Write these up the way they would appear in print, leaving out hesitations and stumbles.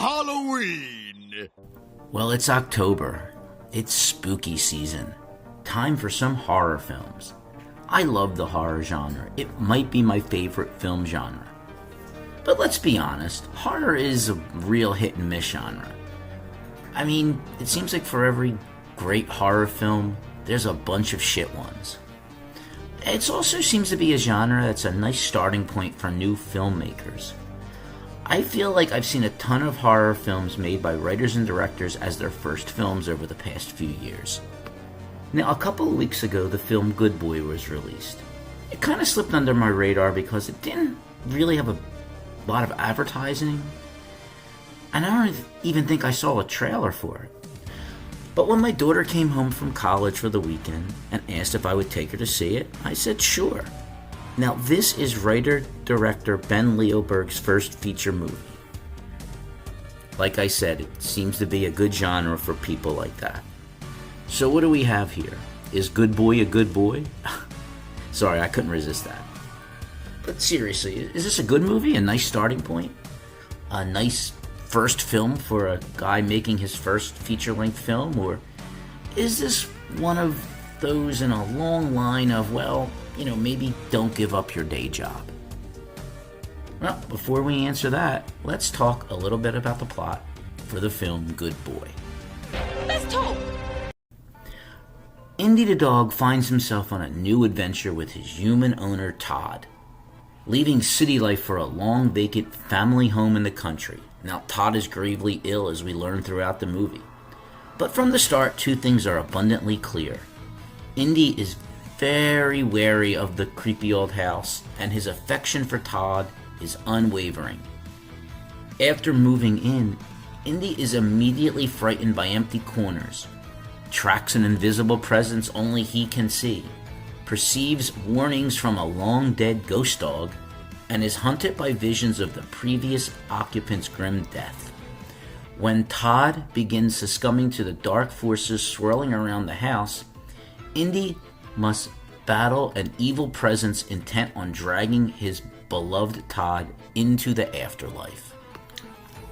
Halloween! Well, it's October. It's spooky season. Time for some horror films. I love the horror genre. It might be my favorite film genre. But let's be honest, horror is a real hit and miss genre. I mean, it seems like for every great horror film, there's a bunch of shit ones. It also seems to be a genre that's a nice starting point for new filmmakers. I feel like I've seen a ton of horror films made by writers and directors as their first films over the past few years. Now, a couple of weeks ago, the film Good Boy was released. It kind of slipped under my radar because it didn't really have a lot of advertising, and I don't even think I saw a trailer for it. But when my daughter came home from college for the weekend and asked if I would take her to see it, I said sure. Now, this is writer-director Ben Leoberg's first feature movie. Like I said, it seems to be a good genre for people like that. So what do we have here? Is Good Boy a good boy? Sorry, I couldn't resist that. But seriously, is this a good movie? A nice starting point? A nice first film for a guy making his first feature-length film? Or is this one of those in a long line of, well, maybe don't give up your day job? Well, before we answer that, let's talk a little bit about the plot for the film Good Boy. Let's talk! Indy the dog finds himself on a new adventure with his human owner, Todd, leaving city life for a long vacant family home in the country. Now, Todd is gravely ill, as we learn throughout the movie. But from the start, two things are abundantly clear. Indy is very wary of the creepy old house, and his affection for Todd is unwavering. After moving in, Indy is immediately frightened by empty corners, tracks an invisible presence only he can see, perceives warnings from a long-dead ghost dog, and is hunted by visions of the previous occupant's grim death. When Todd begins succumbing to the dark forces swirling around the house, Indy must battle an evil presence intent on dragging his beloved Todd into the afterlife.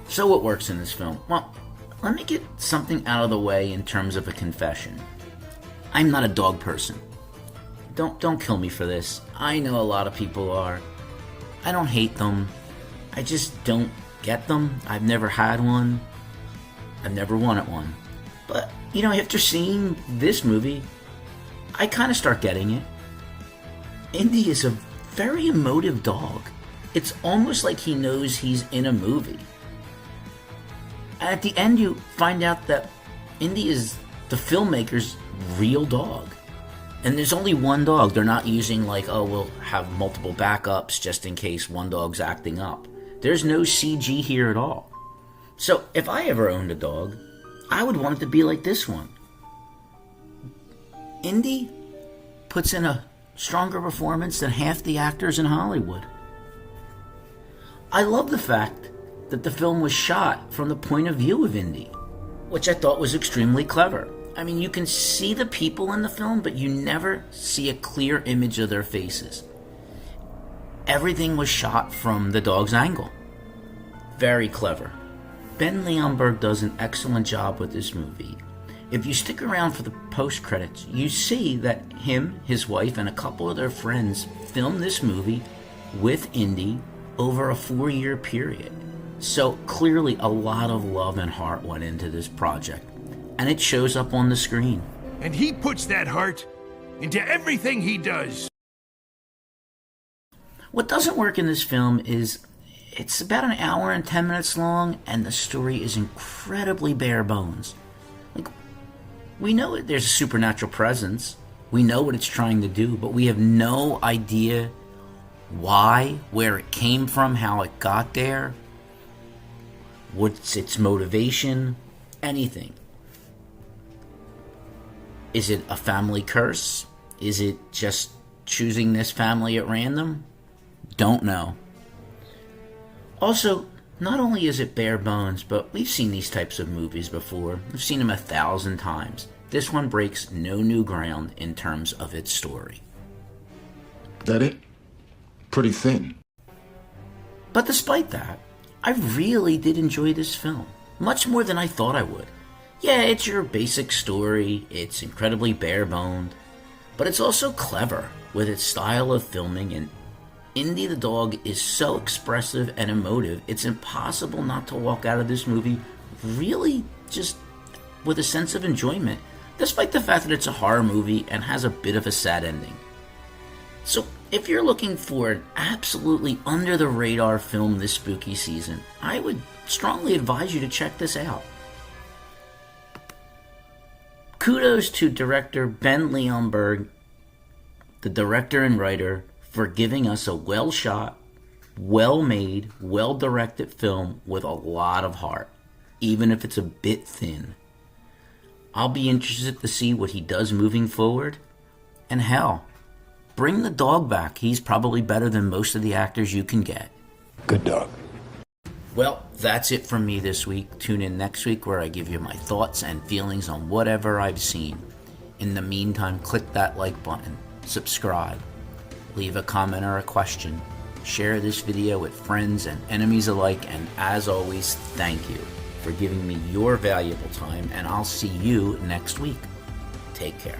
So what works in this film? Well, let me get something out of the way in terms of a confession. I'm not a dog person. Don't kill me for this. I know a lot of people are. I don't hate them. I just don't get them. I've never had one. I've never wanted one. But, after seeing this movie, I kind of start getting it. Indy is a very emotive dog. It's almost like he knows he's in a movie. And at the end, you find out that Indy is the filmmaker's real dog. And there's only one dog. They're not using we'll have multiple backups just in case one dog's acting up. There's no CG here at all. So if I ever owned a dog, I would want it to be like this one. Indy puts in a stronger performance than half the actors in Hollywood. I love the fact that the film was shot from the point of view of Indy, which I thought was extremely clever. I mean, you can see the people in the film, but you never see a clear image of their faces. Everything was shot from the dog's angle. Very clever. Ben Leonberg does an excellent job with this movie. If you stick around for the post-credits, you see that him, his wife, and a couple of their friends filmed this movie with Indy over a 4-year period. So clearly a lot of love and heart went into this project. And it shows up on the screen. And he puts that heart into everything he does. What doesn't work in this film is it's about an hour and 10 minutes long, and the story is incredibly bare bones. We know that there's a supernatural presence. We know what it's trying to do, but we have no idea why, where it came from, how it got there, what's its motivation, anything. Is it a family curse? Is it just choosing this family at random? Don't know. Also, not only is it bare bones, but we've seen these types of movies before. We've seen them 1,000 times. This one breaks no new ground in terms of its story. That it? Pretty thin. But despite that, I really did enjoy this film, much more than I thought I would. Yeah, it's your basic story, it's incredibly bare-boned, but it's also clever with its style of filming, and Indy the dog is so expressive and emotive, it's impossible not to walk out of this movie really just with a sense of enjoyment, despite the fact that it's a horror movie and has a bit of a sad ending. So, if you're looking for an absolutely under-the-radar film this spooky season, I would strongly advise you to check this out. Kudos to director Ben Leonberg, the director and writer, for giving us a well-shot, well-made, well-directed film with a lot of heart, even if it's a bit thin. I'll be interested to see what he does moving forward, and hell, bring the dog back. He's probably better than most of the actors you can get. Good dog. Well, that's it from me this week. Tune in next week where I give you my thoughts and feelings on whatever I've seen. In the meantime, click that like button, subscribe, leave a comment or a question, share this video with friends and enemies alike, and as always, thank you for giving me your valuable time, and I'll see you next week. Take care.